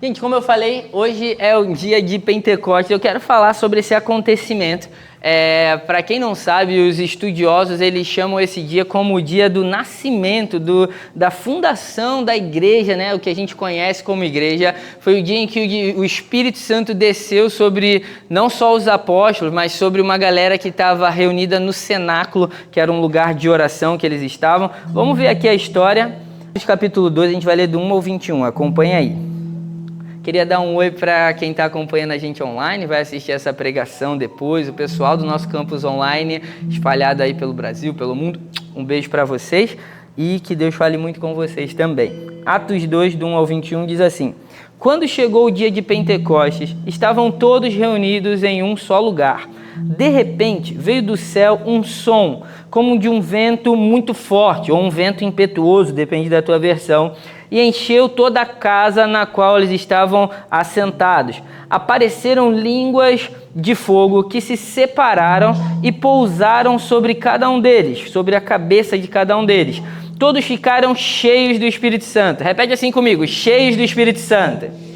Gente, como eu falei, hoje é o dia de Pentecostes. Eu quero falar sobre esse acontecimento. Para quem não sabe, os estudiosos eles chamam esse dia como o dia do nascimento, da fundação da igreja, né? O que a gente conhece como igreja. Foi o dia em que o Espírito Santo desceu sobre não só os apóstolos, mas sobre uma galera que estava reunida no cenáculo, que era um lugar de oração que eles estavam. Vamos ver aqui a história. No capítulo 2, a gente vai ler do 1 ao 21. Acompanha aí. Queria dar um oi para quem está acompanhando a gente online, vai assistir essa pregação depois, o pessoal do nosso campus online, espalhado aí pelo Brasil, pelo mundo. Um beijo para vocês e que Deus fale muito com vocês também. Atos 2, do 1 ao 21, diz assim: Quando chegou o dia de Pentecostes, estavam todos reunidos em um só lugar. De repente, veio do céu um som, como de um vento muito forte, ou um vento impetuoso, depende da tua versão, e encheu toda a casa na qual eles estavam assentados. Apareceram línguas de fogo que se separaram e pousaram sobre cada um deles, sobre a cabeça de cada um deles. Todos ficaram cheios do Espírito Santo. Repete assim comigo: cheios do Espírito Santo.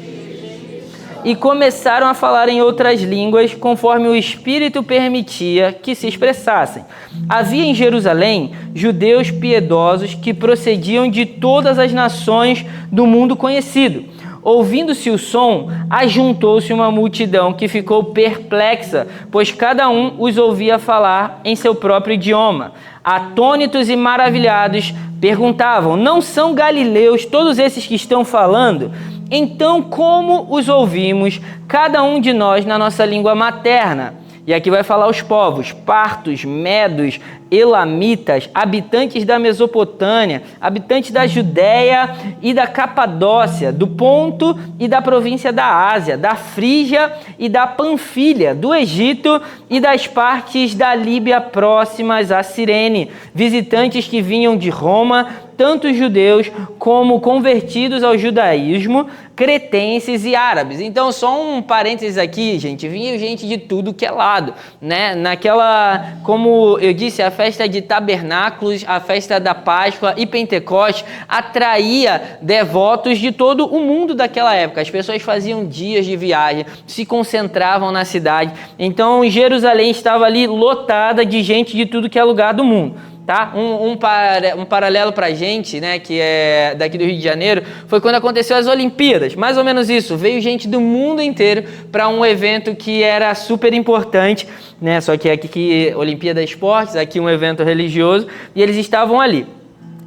E começaram a falar em outras línguas, conforme o Espírito permitia que se expressassem. Havia em Jerusalém judeus piedosos que procediam de todas as nações do mundo conhecido. Ouvindo-se o som, ajuntou-se uma multidão que ficou perplexa, pois cada um os ouvia falar em seu próprio idioma. Atônitos e maravilhados, perguntavam: não são galileus todos esses que estão falando? Então, como os ouvimos, cada um de nós na nossa língua materna? E aqui vai falar os povos: partos, medos, elamitas, habitantes da Mesopotâmia, habitantes da Judéia e da Capadócia, do Ponto e da província da Ásia, da Frígia e da Panfilha, do Egito e das partes da Líbia próximas a Cirene, visitantes que vinham de Roma, tanto judeus como convertidos ao judaísmo, cretenses e árabes. Então, só um parênteses aqui, gente, vinha gente de tudo que é lado, né? Naquela, como eu disse, a festa de tabernáculos, a festa da Páscoa e Pentecostes atraía devotos de todo o mundo daquela época. As pessoas faziam dias de viagem, se concentravam na cidade. Então, Jerusalém estava ali lotada de gente de tudo que é lugar do mundo. Tá? Um paralelo pra gente, né, que é daqui do Rio de Janeiro, foi quando aconteceu as Olimpíadas, mais ou menos isso, veio gente do mundo inteiro para um evento que era super importante, né, só que aqui Olimpíada Esportes, aqui um evento religioso, e eles estavam ali.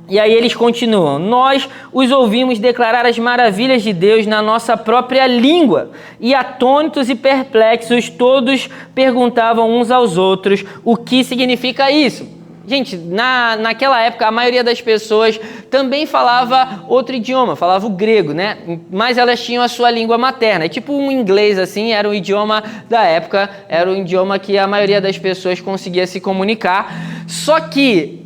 E aí eles continuam: nós os ouvimos declarar as maravilhas de Deus na nossa própria língua, e atônitos e perplexos todos perguntavam uns aos outros: o que significa isso? Gente, naquela época, a maioria das pessoas também falava outro idioma, falava o grego, né? Mas elas tinham a sua língua materna. É tipo um inglês, assim, era o idioma da época, era o idioma que a maioria das pessoas conseguia se comunicar. Só que,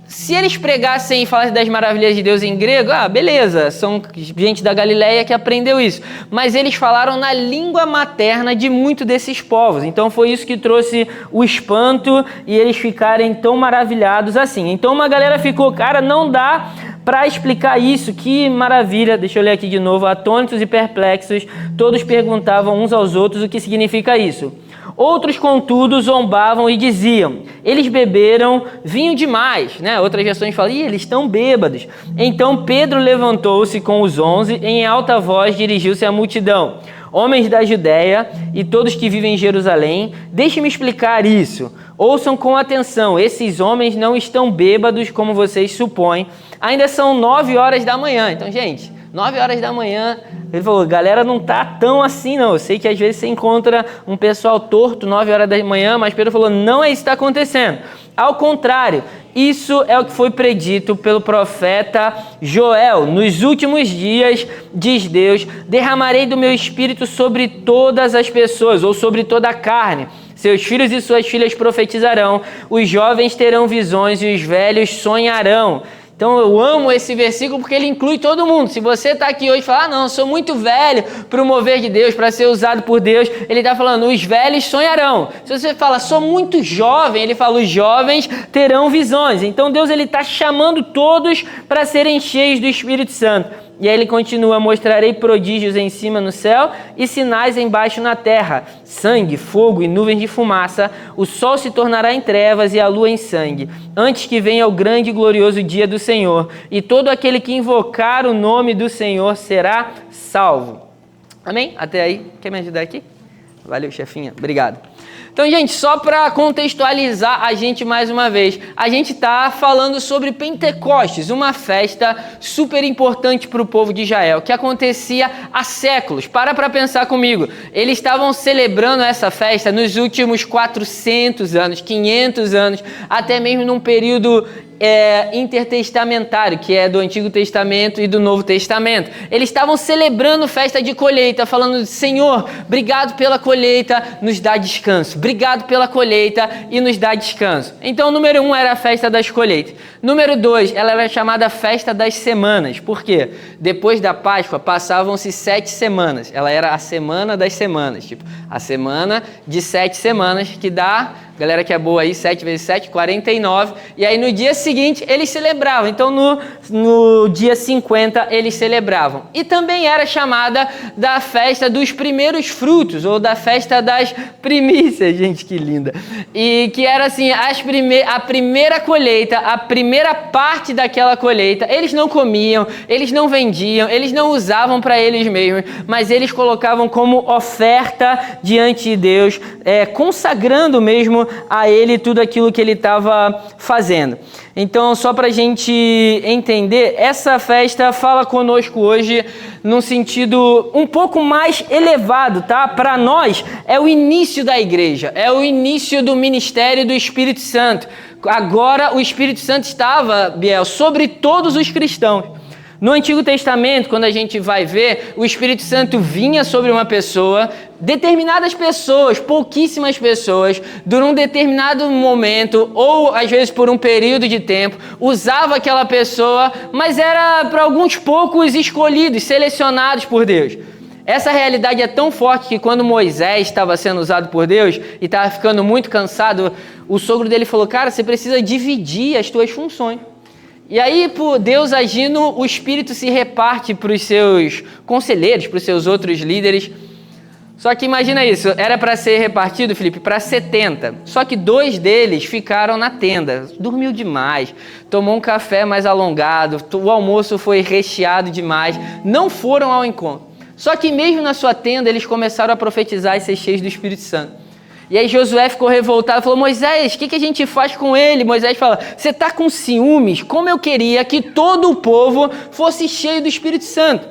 se eles pregassem e falassem das maravilhas de Deus em grego, beleza, são gente da Galileia que aprendeu isso. Mas eles falaram na língua materna de muitos desses povos. Então foi isso que trouxe o espanto e eles ficarem tão maravilhados assim. Então uma galera ficou: cara, não dá para explicar isso, que maravilha. Deixa eu ler aqui de novo: atônitos e perplexos, todos perguntavam uns aos outros o que significa isso. Outros, contudo, zombavam e diziam: eles beberam vinho demais, né? Outras versões falam: eles estão bêbados. Então Pedro levantou-se com os 11 e em alta voz dirigiu-se à multidão: homens da Judéia e todos que vivem em Jerusalém, deixem-me explicar isso. Ouçam com atenção: esses homens não estão bêbados como vocês supõem. Ainda são 9 horas da manhã. Então, gente, 9 horas da manhã, ele falou: galera, não tá tão assim não. Eu sei que às vezes você encontra um pessoal torto 9 horas da manhã, mas Pedro falou: não é isso que está acontecendo. Ao contrário, isso é o que foi predito pelo profeta Joel. Nos últimos dias, diz Deus, derramarei do meu espírito sobre todas as pessoas, ou sobre toda a carne. Seus filhos e suas filhas profetizarão, os jovens terão visões e os velhos sonharão. Então eu amo esse versículo porque ele inclui todo mundo. Se você está aqui hoje e fala: não, eu sou muito velho para o mover de Deus, para ser usado por Deus, ele está falando: os velhos sonharão. Se você fala: sou muito jovem, ele fala: os jovens terão visões. Então Deus está chamando todos para serem cheios do Espírito Santo. E aí ele continua: mostrarei prodígios em cima no céu e sinais embaixo na terra, sangue, fogo e nuvens de fumaça. O sol se tornará em trevas e a lua em sangue, antes que venha o grande e glorioso dia do Senhor. E todo aquele que invocar o nome do Senhor será salvo. Amém? Até aí. Quer me ajudar aqui? Valeu, chefinha. Obrigado. Então, gente, só para contextualizar a gente mais uma vez, a gente está falando sobre Pentecostes, uma festa super importante para o povo de Israel, que acontecia há séculos. Para pensar comigo. Eles estavam celebrando essa festa nos últimos 400 anos, 500 anos, até mesmo num período intertestamentário, que é do Antigo Testamento e do Novo Testamento. Eles estavam celebrando festa de colheita, falando: Senhor, obrigado pela colheita, nos dá descanso. Obrigado pela colheita e nos dá descanso. Então, número 1 era a festa das colheitas. Número 2, ela era chamada festa das semanas. Por quê? Depois da Páscoa, passavam-se 7 semanas. Ela era a semana das semanas. Tipo, a semana de 7 semanas, que dá... Galera que é boa aí, 7 vezes 7, 49. E aí no dia seguinte eles celebravam. Então no dia 50 eles celebravam. E também era chamada da festa dos primeiros frutos, ou da festa das primícias. Gente, que linda. E que era assim, a primeira colheita, a primeira parte daquela colheita. Eles não comiam, eles não vendiam, eles não usavam para eles mesmos, mas eles colocavam como oferta diante de Deus, consagrando mesmo a ele tudo aquilo que ele estava fazendo. Então, só para a gente entender, essa festa fala conosco hoje num sentido um pouco mais elevado, tá? Para nós, é o início da igreja, é o início do ministério do Espírito Santo. Agora, o Espírito Santo estava, Biel, sobre todos os cristãos. No Antigo Testamento, quando a gente vai ver, o Espírito Santo vinha sobre uma pessoa, determinadas pessoas, pouquíssimas pessoas, durante um determinado momento, ou às vezes por um período de tempo, usava aquela pessoa, mas era para alguns poucos escolhidos, selecionados por Deus. Essa realidade é tão forte que quando Moisés estava sendo usado por Deus e estava ficando muito cansado, o sogro dele falou: cara, você precisa dividir as tuas funções. E aí, por Deus agindo, o Espírito se reparte para os seus conselheiros, para os seus outros líderes. Só que imagina isso, era para ser repartido, Felipe, para 70. Só que 2 deles ficaram na tenda, dormiu demais, tomou um café mais alongado, o almoço foi recheado demais, não foram ao encontro. Só que mesmo na sua tenda, eles começaram a profetizar e ser cheios do Espírito Santo. E aí Josué ficou revoltado, falou: Moisés, o que a gente faz com ele? Moisés fala: você está com ciúmes? Como eu queria que todo o povo fosse cheio do Espírito Santo.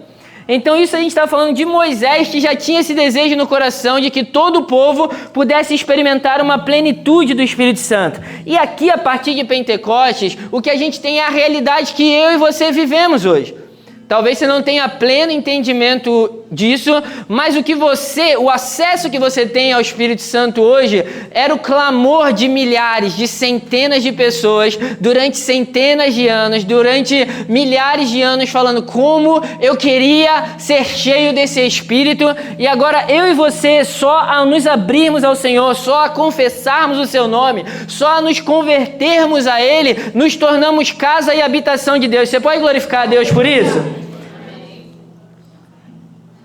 Então isso a gente está falando de Moisés, que já tinha esse desejo no coração de que todo o povo pudesse experimentar uma plenitude do Espírito Santo. E aqui, a partir de Pentecostes, o que a gente tem é a realidade que eu e você vivemos hoje. Talvez você não tenha pleno entendimento disso, mas o acesso que você tem ao Espírito Santo hoje era o clamor de milhares, de centenas de pessoas durante centenas de anos, durante milhares de anos, falando como eu queria ser cheio desse Espírito. E agora eu e você, só a nos abrirmos ao Senhor, só a confessarmos o seu nome, só a nos convertermos a Ele, nos tornamos casa e habitação de Deus. Você pode glorificar a Deus por isso?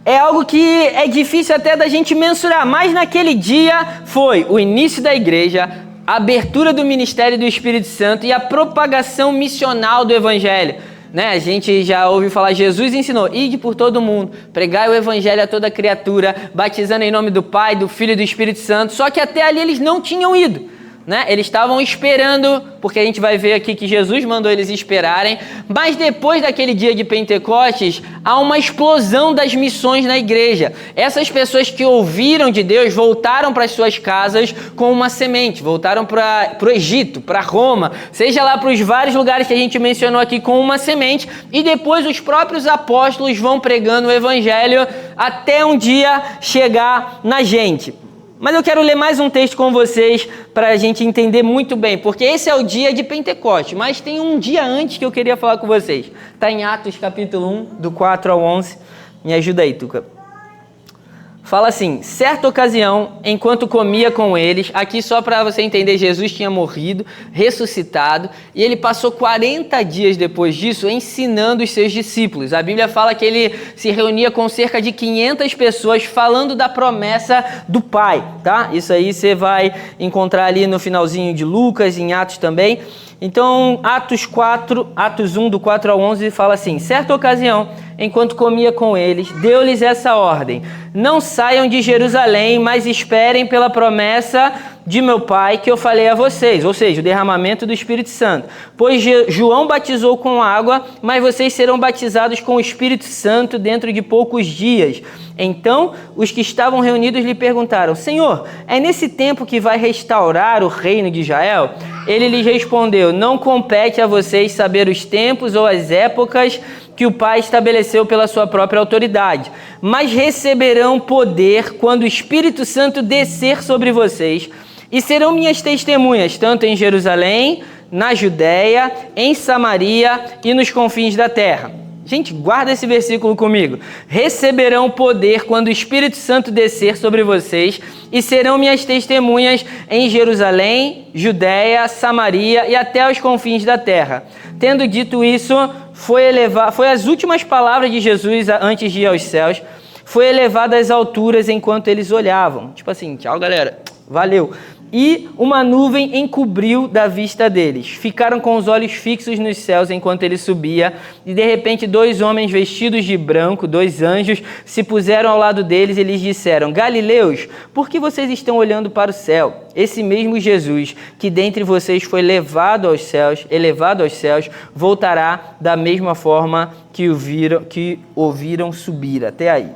É algo que é difícil até da gente mensurar, mas naquele dia foi o início da igreja, a abertura do ministério do Espírito Santo e a propagação missional do Evangelho. A gente já ouviu falar, Jesus ensinou: ide por todo mundo, pregai o Evangelho a toda criatura, batizando em nome do Pai, do Filho e do Espírito Santo. Só que até ali eles não tinham ido. Eles estavam esperando, porque a gente vai ver aqui que Jesus mandou eles esperarem, mas depois daquele dia de Pentecostes, há uma explosão das missões na igreja. Essas pessoas que ouviram de Deus voltaram para as suas casas com uma semente, voltaram para o Egito, para Roma, seja lá para os vários lugares que a gente mencionou aqui com uma semente, e depois os próprios apóstolos vão pregando o Evangelho até um dia chegar na gente. Mas eu quero ler mais um texto com vocês para a gente entender muito bem, porque esse é o dia de Pentecostes, mas tem um dia antes que eu queria falar com vocês. Está em Atos capítulo 1, do 4 ao 11. Me ajuda aí, Tuca. Fala assim: certa ocasião, enquanto comia com eles, aqui só para você entender, Jesus tinha morrido, ressuscitado, e ele passou 40 dias depois disso ensinando os seus discípulos. A Bíblia fala que ele se reunia com cerca de 500 pessoas falando da promessa do Pai, tá? Isso aí você vai encontrar ali no finalzinho de Lucas, em Atos também. Então, Atos 1, do 4 ao 11, fala assim: certa ocasião, enquanto comia com eles, deu-lhes essa ordem: não saiam de Jerusalém, mas esperem pela promessa de meu Pai que eu falei a vocês, ou seja, o derramamento do Espírito Santo. Pois João batizou com água, mas vocês serão batizados com o Espírito Santo dentro de poucos dias. Então, os que estavam reunidos lhe perguntaram: Senhor, é nesse tempo que vai restaurar o reino de Israel? Ele lhes respondeu: não compete a vocês saber os tempos ou as épocas que o Pai estabeleceu pela sua própria autoridade, mas receberão poder quando o Espírito Santo descer sobre vocês, e serão minhas testemunhas, tanto em Jerusalém, na Judéia, em Samaria e nos confins da terra. Gente, guarda esse versículo comigo. Receberão poder quando o Espírito Santo descer sobre vocês, e serão minhas testemunhas em Jerusalém, Judéia, Samaria e até os confins da terra. Tendo dito isso, foi as últimas palavras de Jesus antes de ir aos céus. Foi elevado às alturas enquanto eles olhavam. Tipo assim, tchau galera, valeu. E uma nuvem encobriu da vista deles. Ficaram com os olhos fixos nos céus enquanto ele subia, e de repente 2 homens vestidos de branco, 2 anjos, se puseram ao lado deles e lhes disseram: Galileus, por que vocês estão olhando para o céu? Esse mesmo Jesus, que dentre vocês foi elevado aos céus, voltará da mesma forma que o viram subir. Até aí.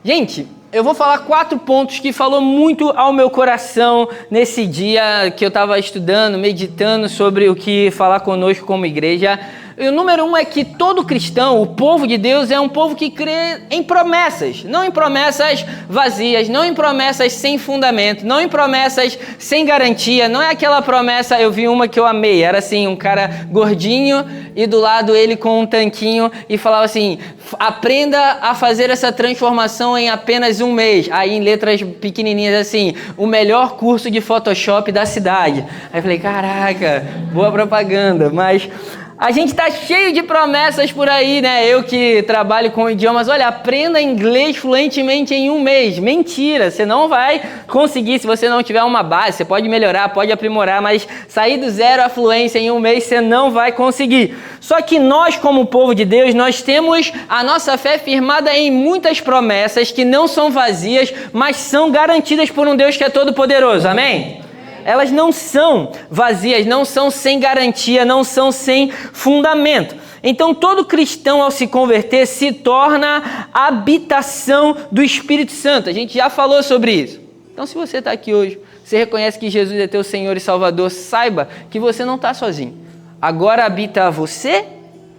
Gente, eu vou falar 4 pontos que falou muito ao meu coração nesse dia que eu estava estudando, meditando sobre o que falar conosco como igreja. E o número 1 é que todo cristão, o povo de Deus, é um povo que crê em promessas. Não em promessas vazias, não em promessas sem fundamento, não em promessas sem garantia. Não é aquela promessa, eu vi uma que eu amei, era assim, um cara gordinho e do lado ele com um tanquinho e falava assim: aprenda a fazer essa transformação em apenas 1 mês. Aí em letras pequenininhas assim: o melhor curso de Photoshop da cidade. Aí eu falei: caraca, boa propaganda, mas a gente está cheio de promessas por aí, né? Eu que trabalho com idiomas, olha, aprenda inglês fluentemente em 1 mês. Mentira, você não vai conseguir se você não tiver uma base. Você pode melhorar, pode aprimorar, mas sair do zero à fluência em 1 mês você não vai conseguir. Só que nós, como povo de Deus, nós temos a nossa fé firmada em muitas promessas que não são vazias, mas são garantidas por um Deus que é todo poderoso. Amém? Elas não são vazias, não são sem garantia, não são sem fundamento. Então, todo cristão, ao se converter, se torna habitação do Espírito Santo. A gente já falou sobre isso. Então, se você está aqui hoje, você reconhece que Jesus é teu Senhor e Salvador, saiba que você não está sozinho. Agora habita você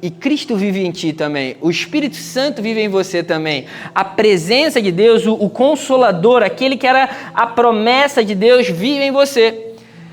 e Cristo vive em ti também. O Espírito Santo vive em você também. A presença de Deus, o Consolador, aquele que era a promessa de Deus, vive em você.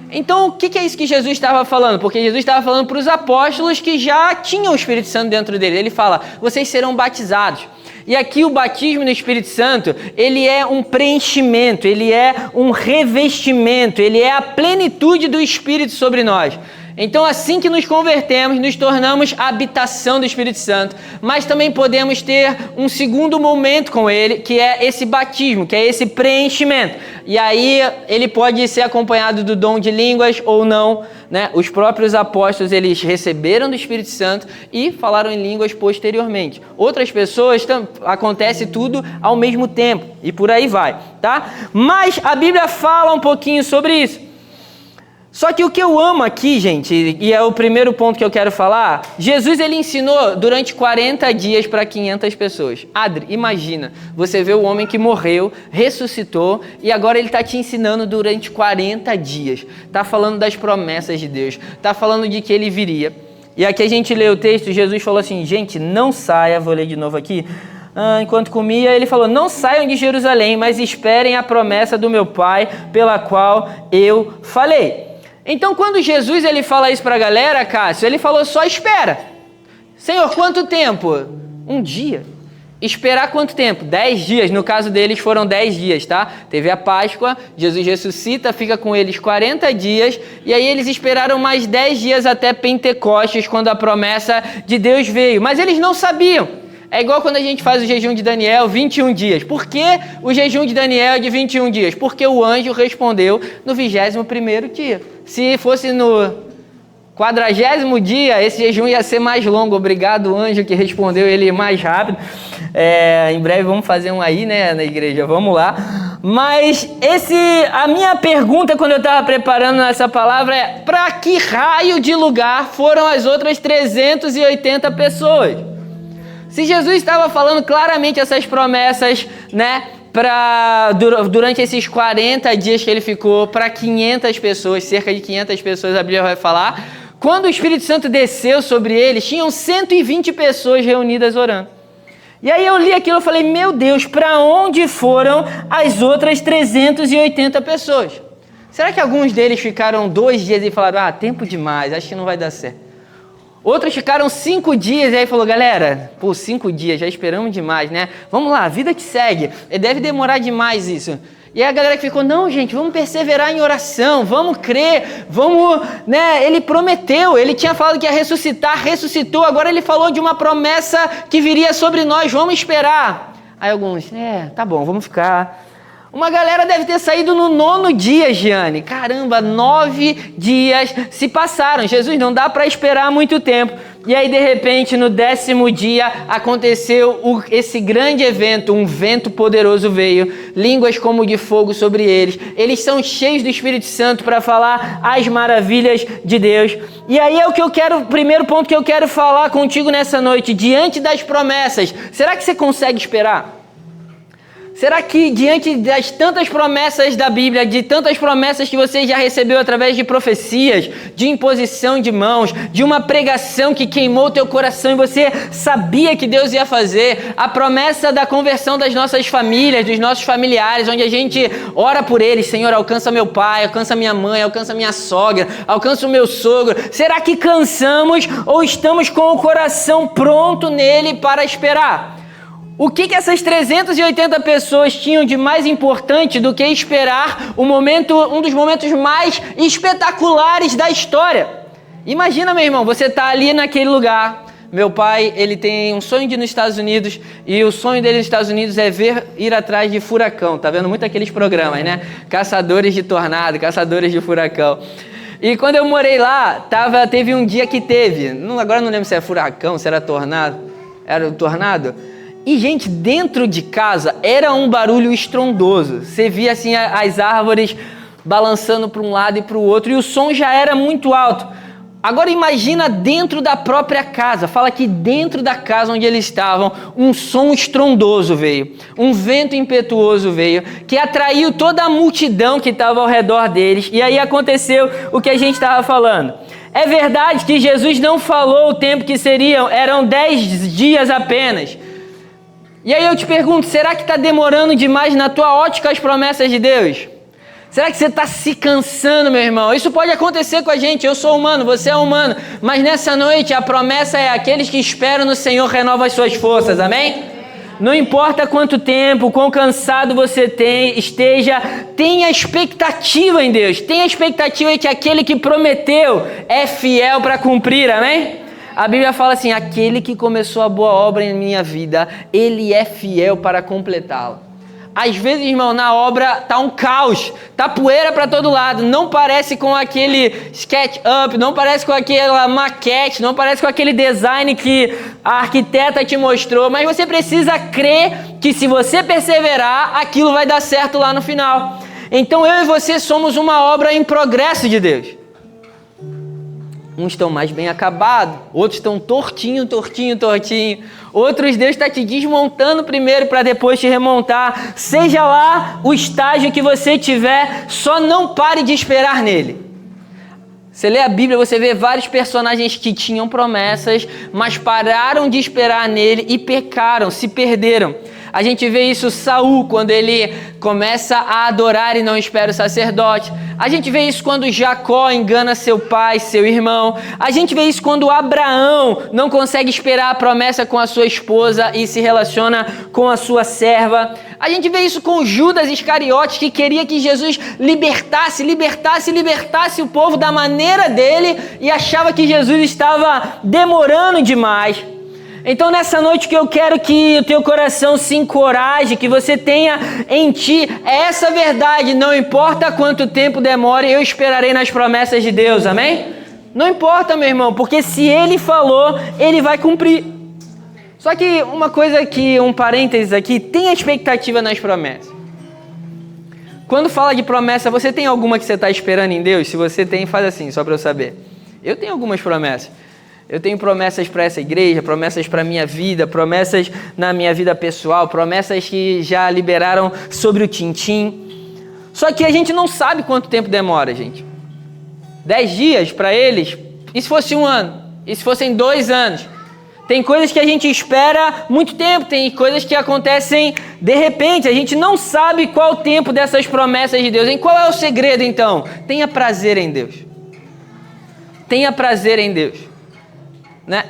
Então, o que é isso que Jesus estava falando? Porque Jesus estava falando para os apóstolos que já tinham o Espírito Santo dentro dele. Ele fala: vocês serão batizados. E aqui o batismo no Espírito Santo, ele é um preenchimento, ele é um revestimento, ele é a plenitude do Espírito sobre nós. Então, assim que nos convertemos, nos tornamos a habitação do Espírito Santo, mas também podemos ter um segundo momento com ele, que é esse batismo, que é esse preenchimento. E aí, ele pode ser acompanhado do dom de línguas ou não, né? Os próprios apóstolos, eles receberam do Espírito Santo e falaram em línguas posteriormente. Outras pessoas, acontece tudo ao mesmo tempo, e por aí vai, tá? Mas a Bíblia fala um pouquinho sobre isso. Só que o que eu amo aqui, gente, e é o primeiro ponto que eu quero falar, Jesus, ele ensinou durante 40 dias para 500 pessoas. Adri, imagina, você vê o homem que morreu, ressuscitou, e agora ele está te ensinando durante 40 dias. Está falando das promessas de Deus, está falando de que ele viria. E aqui a gente lê o texto, Jesus falou assim: gente, não saia, vou ler de novo aqui. Enquanto comia, ele falou: não saiam de Jerusalém, mas esperem a promessa do meu Pai, pela qual eu falei. Então, quando Jesus ele fala isso para a galera, Cássio, ele falou: só espera. Senhor, quanto tempo? 1 dia. Esperar quanto tempo? 10 dias. No caso deles foram 10 dias, tá? Teve a Páscoa, Jesus ressuscita, fica com eles 40 dias, e aí eles esperaram mais 10 dias até Pentecostes, quando a promessa de Deus veio. Mas eles não sabiam. É igual quando a gente faz o jejum de Daniel, 21 dias. Por que o jejum de Daniel é de 21 dias? Porque o anjo respondeu no 21º dia. Se fosse no 40º dia, esse jejum ia ser mais longo. Obrigado, anjo, que respondeu ele mais rápido. Em breve vamos fazer um aí, né, na igreja. Vamos lá. Mas a minha pergunta quando eu estava preparando essa palavra é: para que raio de lugar foram as outras 380 pessoas? Se Jesus estava falando claramente essas promessas, né, durante esses 40 dias que ele ficou, para 500 pessoas, cerca de 500 pessoas, a Bíblia vai falar. Quando o Espírito Santo desceu sobre eles, tinham 120 pessoas reunidas orando. E aí eu li aquilo e falei: meu Deus, para onde foram as outras 380 pessoas? Será que alguns deles ficaram 2 dias e falaram: tempo demais, acho que não vai dar certo? Outros ficaram 5 dias e aí falou: galera, 5 dias, já esperamos demais, né? Vamos lá, vida que segue. Deve demorar demais isso. E aí a galera que ficou: não, gente, vamos perseverar em oração, vamos crer, vamos, né? Ele prometeu, ele tinha falado que ia ressuscitar, ressuscitou, agora ele falou de uma promessa que viria sobre nós, vamos esperar. Aí alguns: tá bom, vamos ficar. Uma galera deve ter saído no 9º dia, Giane. Caramba, 9 dias se passaram. Jesus, não dá para esperar muito tempo. E aí, de repente, no 10º dia, aconteceu esse grande evento. Um vento poderoso veio, línguas como de fogo sobre eles. Eles são cheios do Espírito Santo para falar as maravilhas de Deus. E aí é o primeiro ponto que eu quero falar contigo nessa noite. Diante das promessas, será que você consegue esperar? Será que diante das tantas promessas da Bíblia, de tantas promessas que você já recebeu através de profecias, de imposição de mãos, de uma pregação que queimou teu coração e você sabia que Deus ia fazer, a promessa da conversão das nossas famílias, dos nossos familiares, onde a gente ora por eles: Senhor, alcança meu pai, alcança minha mãe, alcança minha sogra, alcança o meu sogro. Será que cansamos ou estamos com o coração pronto nele para esperar? O que essas 380 pessoas tinham de mais importante do que esperar um dos momentos mais espetaculares da história? Imagina, meu irmão, você está ali naquele lugar. Meu pai, ele tem um sonho de ir nos Estados Unidos, e o sonho dele nos Estados Unidos é ir atrás de furacão. Tá vendo muito aqueles programas, né? Caçadores de tornado, caçadores de furacão. E quando eu morei lá, teve um dia que agora não lembro se era furacão, se era tornado. Era o tornado? E, gente, dentro de casa era um barulho estrondoso. Você via assim as árvores balançando para um lado e para o outro, e o som já era muito alto. Agora imagina dentro da própria casa. Fala que dentro da casa onde eles estavam, um som estrondoso veio, um vento impetuoso veio, que atraiu toda a multidão que estava ao redor deles. E aí aconteceu o que a gente estava falando. É verdade que Jesus não falou o tempo que eram 10 dias apenas. E aí eu te pergunto: será que está demorando demais na tua ótica as promessas de Deus? Será que você está se cansando, meu irmão? Isso pode acontecer com a gente. Eu sou humano, você é humano. Mas nessa noite a promessa é: aqueles que esperam no Senhor renovam as suas forças, amém? Não importa quanto tempo, quão cansado você esteja, tenha expectativa em Deus. Tenha expectativa de que aquele que prometeu é fiel para cumprir, amém? A Bíblia fala assim: aquele que começou a boa obra em minha vida, ele é fiel para completá-la. Às vezes, irmão, na obra tá um caos, tá poeira para todo lado, não parece com aquele SketchUp, não parece com aquela maquete, não parece com aquele design que a arquiteta te mostrou, mas você precisa crer que se você perseverar, aquilo vai dar certo lá no final. Então eu e você somos uma obra em progresso de Deus. Uns estão mais bem acabados, outros estão tortinho. Outros Deus está te desmontando primeiro para depois te remontar. Seja lá o estágio que você tiver, só não pare de esperar nele. Você lê a Bíblia, você vê vários personagens que tinham promessas, mas pararam de esperar nele e pecaram, se perderam. A gente vê isso Saul, quando ele começa a adorar e não espera o sacerdote. A gente vê isso quando Jacó engana seu pai, seu irmão. A gente vê isso quando Abraão não consegue esperar a promessa com a sua esposa e se relaciona com a sua serva. A gente vê isso com Judas Iscariotes, que queria que Jesus libertasse o povo da maneira dele e achava que Jesus estava demorando demais. Então nessa noite que eu quero que o teu coração se encoraje, que você tenha em ti essa verdade, não importa quanto tempo demore, eu esperarei nas promessas de Deus, amém? Não importa, meu irmão, porque se Ele falou, Ele vai cumprir. Só que uma coisa um parênteses aqui, tenha expectativa nas promessas. Quando fala de promessa, você tem alguma que você está esperando em Deus? Se você tem, faz assim, só para eu saber. Eu tenho algumas promessas. Eu tenho promessas para essa igreja, promessas para a minha vida, promessas na minha vida pessoal, promessas que já liberaram sobre o Tintim. Só que a gente não sabe quanto tempo demora, gente. 10 dias para eles, e se fosse 1 ano? E se fossem 2 anos? Tem coisas que a gente espera muito tempo, tem coisas que acontecem de repente. A gente não sabe qual o tempo dessas promessas de Deus. E qual é o segredo, então? Tenha prazer em Deus. Tenha prazer em Deus. Né?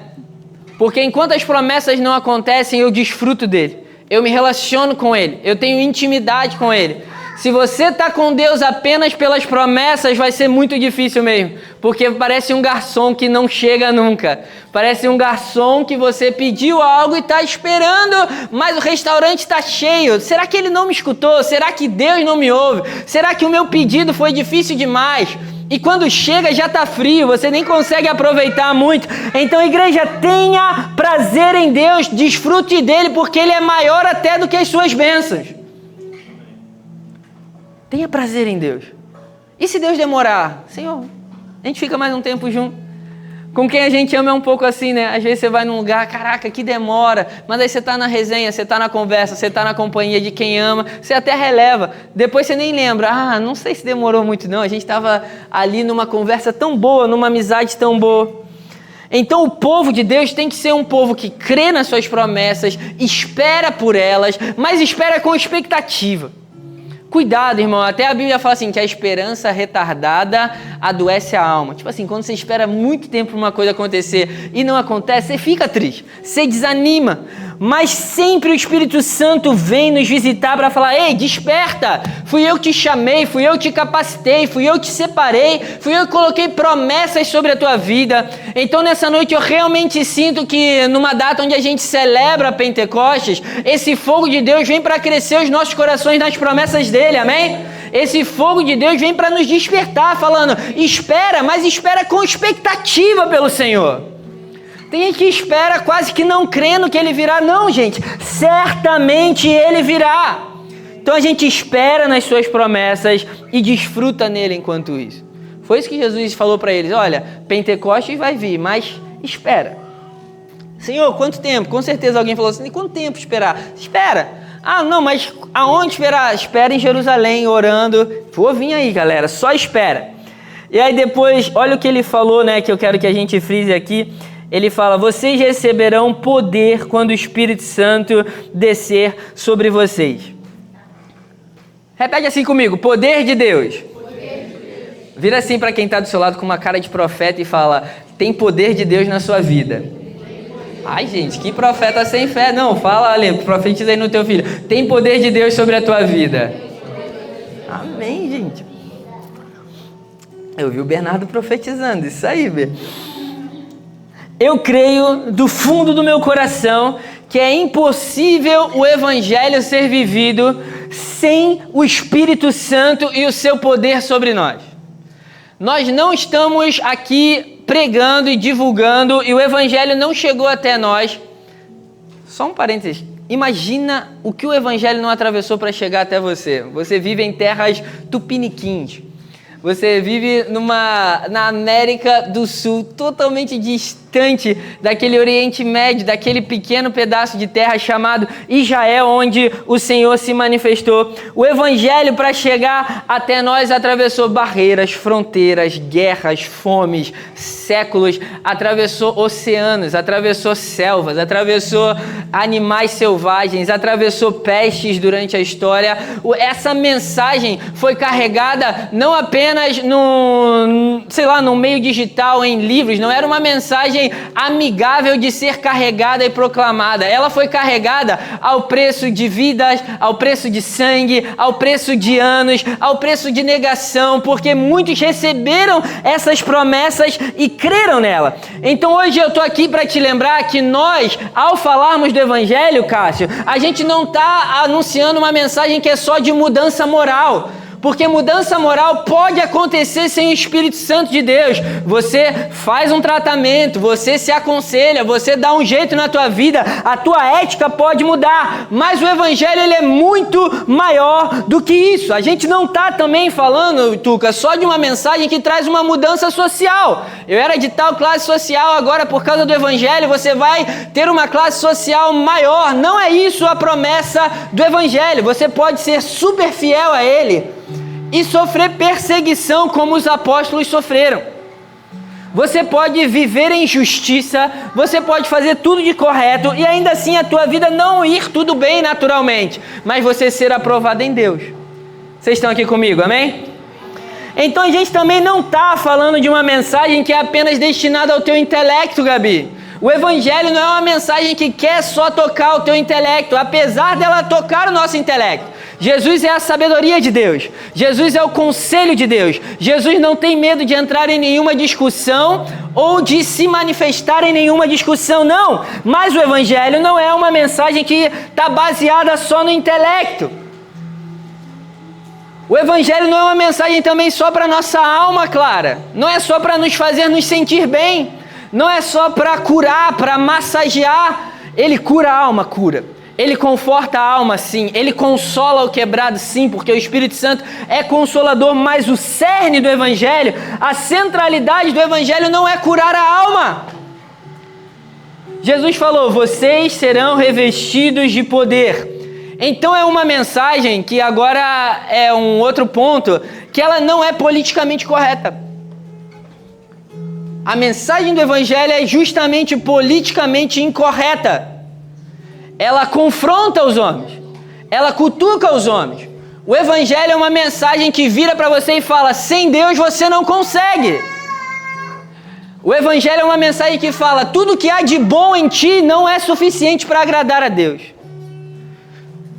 Porque enquanto as promessas não acontecem, eu desfruto dele, eu me relaciono com ele, eu tenho intimidade com ele. Se você está com Deus apenas pelas promessas, vai ser muito difícil mesmo, porque parece um garçom que não chega nunca, parece um garçom que você pediu algo e está esperando, mas o restaurante está cheio. Será que ele não me escutou? Será que Deus não me ouve? Será que o meu pedido foi difícil demais? E quando chega já está frio, você nem consegue aproveitar muito. Então, igreja, tenha prazer em Deus, desfrute dele, porque ele é maior até do que as suas bênçãos. Tenha prazer em Deus. E se Deus demorar? Senhor, a gente fica mais um tempo junto. Com quem a gente ama é um pouco assim, né? Às vezes você vai num lugar, caraca, que demora. Mas aí você está na resenha, você está na conversa, você está na companhia de quem ama. Você até releva. Depois você nem lembra. Ah, não sei se demorou muito não. A gente estava ali numa conversa tão boa, numa amizade tão boa. Então o povo de Deus tem que ser um povo que crê nas suas promessas, espera por elas, mas espera com expectativa. Cuidado, irmão, até a Bíblia fala assim, que a esperança retardada adoece a alma. Tipo assim, quando você espera muito tempo para uma coisa acontecer e não acontece, você fica triste, você desanima. Mas sempre o Espírito Santo vem nos visitar para falar, ei, desperta, fui eu que te chamei, fui eu que te capacitei, fui eu que te separei, fui eu que coloquei promessas sobre a tua vida. Então nessa noite eu realmente sinto que numa data onde a gente celebra Pentecostes, esse fogo de Deus vem para crescer os nossos corações nas promessas dele, amém? Esse fogo de Deus vem para nos despertar, falando, espera, mas espera com expectativa pelo Senhor. Tem gente que espera quase que não crendo que ele virá. Não, gente, certamente ele virá. Então a gente espera nas suas promessas e desfruta nele enquanto isso. Foi isso que Jesus falou para eles, olha, Pentecostes vai vir, mas espera. Senhor, quanto tempo? Com certeza alguém falou assim, quanto tempo esperar? Espera. Ah, não, mas aonde esperar? Espera em Jerusalém, orando. Vou vir aí, galera, só espera. E aí depois, olha o que ele falou, né, que eu quero que a gente frise aqui. Ele fala, vocês receberão poder quando o Espírito Santo descer sobre vocês. Repete assim comigo, poder de Deus. Poder de Deus. Vira assim para quem está do seu lado com uma cara de profeta e fala, tem poder de Deus na sua vida. Ai, gente, que profeta sem fé. Não, fala ali, profetiza aí no teu filho. Tem poder de Deus sobre a tua vida. Amém, gente. Eu vi o Bernardo profetizando, isso aí, Bê. Eu creio do fundo do meu coração que é impossível o Evangelho ser vivido sem o Espírito Santo e o seu poder sobre nós. Nós não estamos aqui pregando e divulgando e o Evangelho não chegou até nós. Só um parênteses. Imagina o que o Evangelho não atravessou para chegar até você. Você vive em terras tupiniquins. Você vive na América do Sul, totalmente distante distante daquele Oriente Médio, daquele pequeno pedaço de terra chamado Israel, onde o Senhor se manifestou. O Evangelho, para chegar até nós, atravessou barreiras, fronteiras, guerras, fomes, séculos, atravessou oceanos, atravessou selvas, atravessou animais selvagens, atravessou pestes durante a história. Essa mensagem foi carregada não apenas no meio digital, em livros, não era uma mensagem amigável de ser carregada e proclamada. Ela foi carregada ao preço de vidas, ao preço de sangue, ao preço de anos, ao preço de negação, porque muitos receberam essas promessas e creram nela. Então hoje eu estou aqui para te lembrar que nós, ao falarmos do Evangelho, Cássio, a gente não está anunciando uma mensagem que é só de mudança moral. Porque mudança moral pode acontecer sem o Espírito Santo de Deus. Você faz um tratamento, você se aconselha, você dá um jeito na tua vida, a tua ética pode mudar. Mas o Evangelho, ele é muito maior do que isso. A gente não está também falando, Tuca, só de uma mensagem que traz uma mudança social. Eu era de tal classe social, agora por causa do Evangelho você vai ter uma classe social maior. Não é isso a promessa do Evangelho. Você pode ser super fiel a ele e sofrer perseguição como os apóstolos sofreram. Você pode viver em justiça, você pode fazer tudo de correto e ainda assim a tua vida não ir tudo bem naturalmente, mas você ser aprovado em Deus. Vocês estão aqui comigo, amém? Então a gente também não está falando de uma mensagem que é apenas destinada ao teu intelecto, Gabi. O Evangelho não é uma mensagem que quer só tocar o teu intelecto, apesar dela tocar o nosso intelecto. Jesus é a sabedoria de Deus. Jesus é o conselho de Deus. Jesus não tem medo de entrar em nenhuma discussão ou de se manifestar em nenhuma discussão, não. Mas o Evangelho não é uma mensagem que está baseada só no intelecto. O Evangelho não é uma mensagem também só para nossa alma, Clara. Não é só para nos fazer nos sentir bem. Não é só para curar, para massagear. Ele cura a alma, cura. Ele conforta a alma, sim. Ele consola o quebrado, sim, porque o Espírito Santo é consolador. Mas o cerne do Evangelho, a centralidade do Evangelho não é curar a alma. Jesus falou, vocês serão revestidos de poder. Então é uma mensagem que agora é um outro ponto, que ela não é politicamente correta. A mensagem do Evangelho é justamente politicamente incorreta. Ela confronta os homens, ela cutuca os homens. O Evangelho é uma mensagem que vira para você e fala, sem Deus você não consegue. O Evangelho é uma mensagem que fala, tudo que há de bom em ti não é suficiente para agradar a Deus.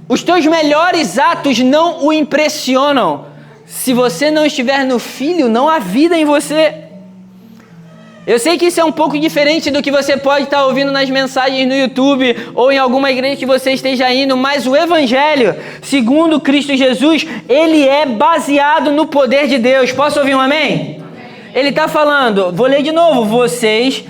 Os teus melhores atos não o impressionam. Se você não estiver no Filho, não há vida em você. Eu sei que isso é um pouco diferente do que você pode estar ouvindo nas mensagens no YouTube ou em alguma igreja que você esteja indo, mas o Evangelho, segundo Cristo Jesus, ele é baseado no poder de Deus. Posso ouvir um amém? Ele está falando, vou ler de novo, vocês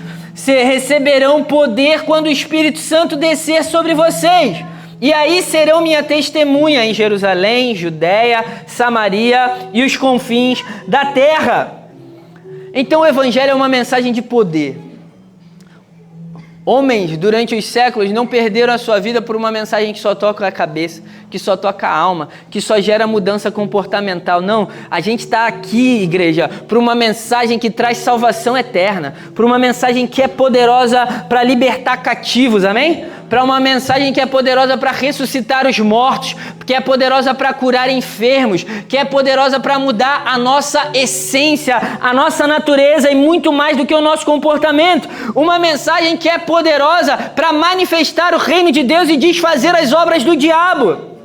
receberão poder quando o Espírito Santo descer sobre vocês. E aí serão minha testemunha em Jerusalém, Judéia, Samaria e os confins da terra. Então o Evangelho é uma mensagem de poder. Homens, durante os séculos, não perderam a sua vida por uma mensagem que só toca a cabeça, que só toca a alma, que só gera mudança comportamental. Não, a gente está aqui, igreja, por uma mensagem que traz salvação eterna, por uma mensagem que é poderosa para libertar cativos, amém? Para uma mensagem que é poderosa para ressuscitar os mortos, que é poderosa para curar enfermos, que é poderosa para mudar a nossa essência, a nossa natureza e muito mais do que o nosso comportamento. Uma mensagem que é poderosa para manifestar o reino de Deus e desfazer as obras do diabo.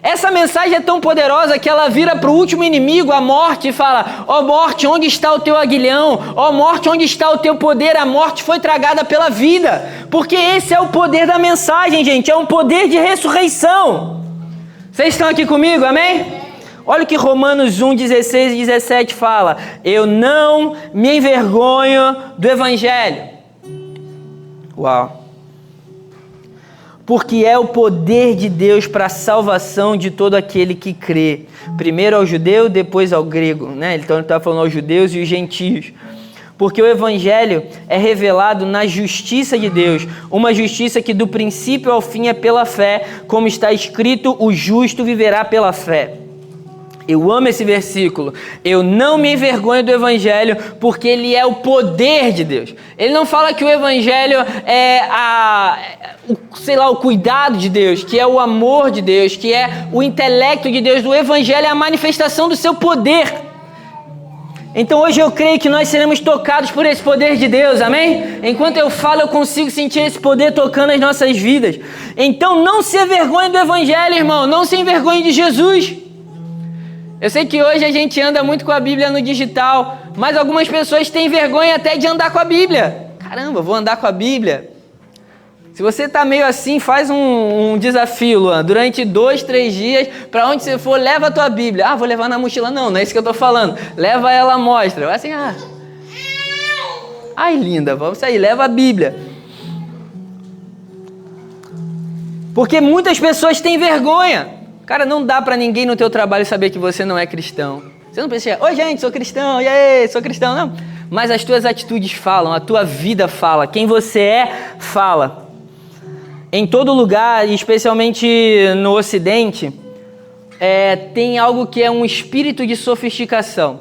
Essa mensagem é tão poderosa que ela vira para o último inimigo, a morte, e fala, ó morte, onde está o teu aguilhão? Ó morte, onde está o teu poder? A morte foi tragada pela vida. Porque esse é o poder da mensagem, gente. É um poder de ressurreição. Vocês estão aqui comigo, amém? Olha o que Romanos 1, 16 e 17 fala. Eu não me envergonho do Evangelho. Uau. Porque é o poder de Deus para a salvação de todo aquele que crê. Primeiro ao judeu, depois ao grego, né? Então ele está falando aos judeus e os gentios. Porque o Evangelho é revelado na justiça de Deus, uma justiça que do princípio ao fim é pela fé, como está escrito, o justo viverá pela fé. Eu amo esse versículo. Eu não me envergonho do Evangelho, porque ele é o poder de Deus. Ele não fala que o Evangelho é o cuidado de Deus, que é o amor de Deus, que é o intelecto de Deus. O Evangelho é a manifestação do seu poder. Então hoje eu creio que nós seremos tocados por esse poder de Deus, amém? Enquanto eu falo, eu consigo sentir esse poder tocando as nossas vidas. Então não se envergonhe do Evangelho, irmão. Não se envergonhe de Jesus. Eu sei que hoje a gente anda muito com a Bíblia no digital, mas algumas pessoas têm vergonha até de andar com a Bíblia. Caramba, vou andar com a Bíblia. Se você está meio assim, faz um desafio, Luan. Durante 2, 3 dias, para onde você for, leva a tua Bíblia. Ah, vou levar na mochila. Não, não é isso que eu estou falando. Leva ela à mostra. Vai assim, ai, linda, vamos sair, leva a Bíblia. Porque muitas pessoas têm vergonha. Cara, não dá para ninguém no teu trabalho saber que você não é cristão. Você não precisa, oi gente, sou cristão, e aí, sou cristão, não. Mas as tuas atitudes falam, a tua vida fala, quem você é, fala. Em todo lugar, especialmente no Ocidente, tem algo que é um espírito de sofisticação.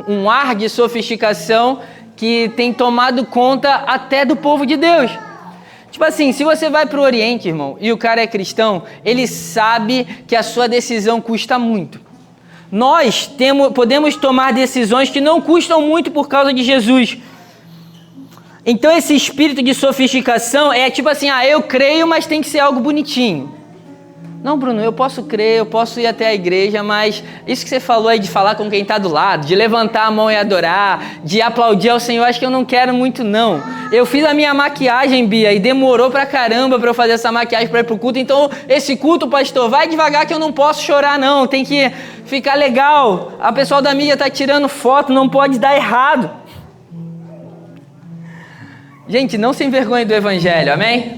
Um ar de sofisticação que tem tomado conta até do povo de Deus. Tipo assim, se você vai para o Oriente, irmão, e o cara é cristão, ele sabe que a sua decisão custa muito. Nós podemos tomar decisões que não custam muito por causa de Jesus. Então esse espírito de sofisticação é tipo assim, eu creio, mas tem que ser algo bonitinho. Não, Bruno, eu posso crer, eu posso ir até a igreja, mas isso que você falou aí de falar com quem está do lado, de levantar a mão e adorar, de aplaudir ao Senhor, acho que eu não quero muito não. Eu fiz a minha maquiagem, Bia, e demorou pra caramba pra eu fazer essa maquiagem pra ir pro culto, então esse culto, pastor, vai devagar que eu não posso chorar não, tem que ficar legal. A pessoal da mídia tá tirando foto, não pode dar errado. Gente, não se envergonhe do Evangelho, amém?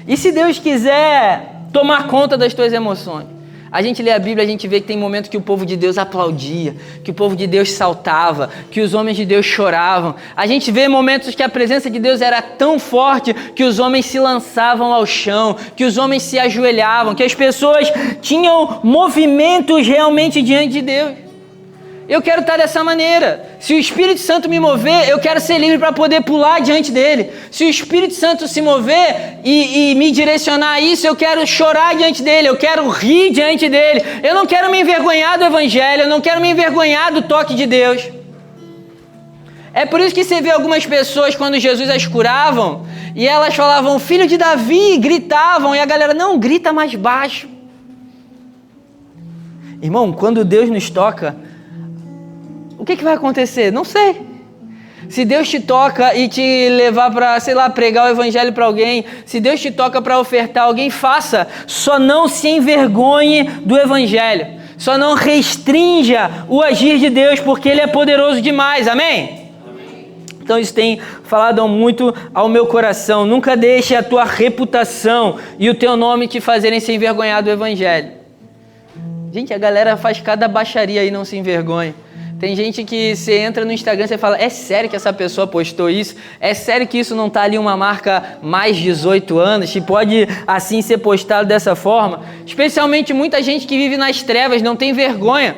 E se Deus quiser tomar conta das tuas emoções? A gente lê a Bíblia, a gente vê que tem momentos que o povo de Deus aplaudia, que o povo de Deus saltava, que os homens de Deus choravam. A gente vê momentos que a presença de Deus era tão forte que os homens se lançavam ao chão, que os homens se ajoelhavam, que as pessoas tinham movimentos realmente diante de Deus. Eu quero estar dessa maneira. Se o Espírito Santo me mover, eu quero ser livre para poder pular diante dele. Se o Espírito Santo se mover e me direcionar a isso, eu quero chorar diante dele, eu quero rir diante dele. Eu não quero me envergonhar do Evangelho, eu não quero me envergonhar do toque de Deus. É por isso que você vê algumas pessoas, quando Jesus as curavam, e elas falavam, filho de Davi, gritavam, e a galera, não, grita mais baixo. Irmão, quando Deus nos toca, o que vai acontecer? Não sei. Se Deus te toca e te levar para, pregar o Evangelho para alguém, se Deus te toca para ofertar alguém, faça. Só não se envergonhe do Evangelho. Só não restrinja o agir de Deus, porque Ele é poderoso demais. Amém? Então isso tem falado muito ao meu coração. Nunca deixe a tua reputação e o teu nome te fazerem se envergonhar do Evangelho. Gente, a galera faz cada baixaria e não se envergonha. Tem gente que você entra no Instagram e você fala, é sério que essa pessoa postou isso? É sério que isso não está ali uma marca mais 18 anos, que pode assim ser postado dessa forma? Especialmente muita gente que vive nas trevas, não tem vergonha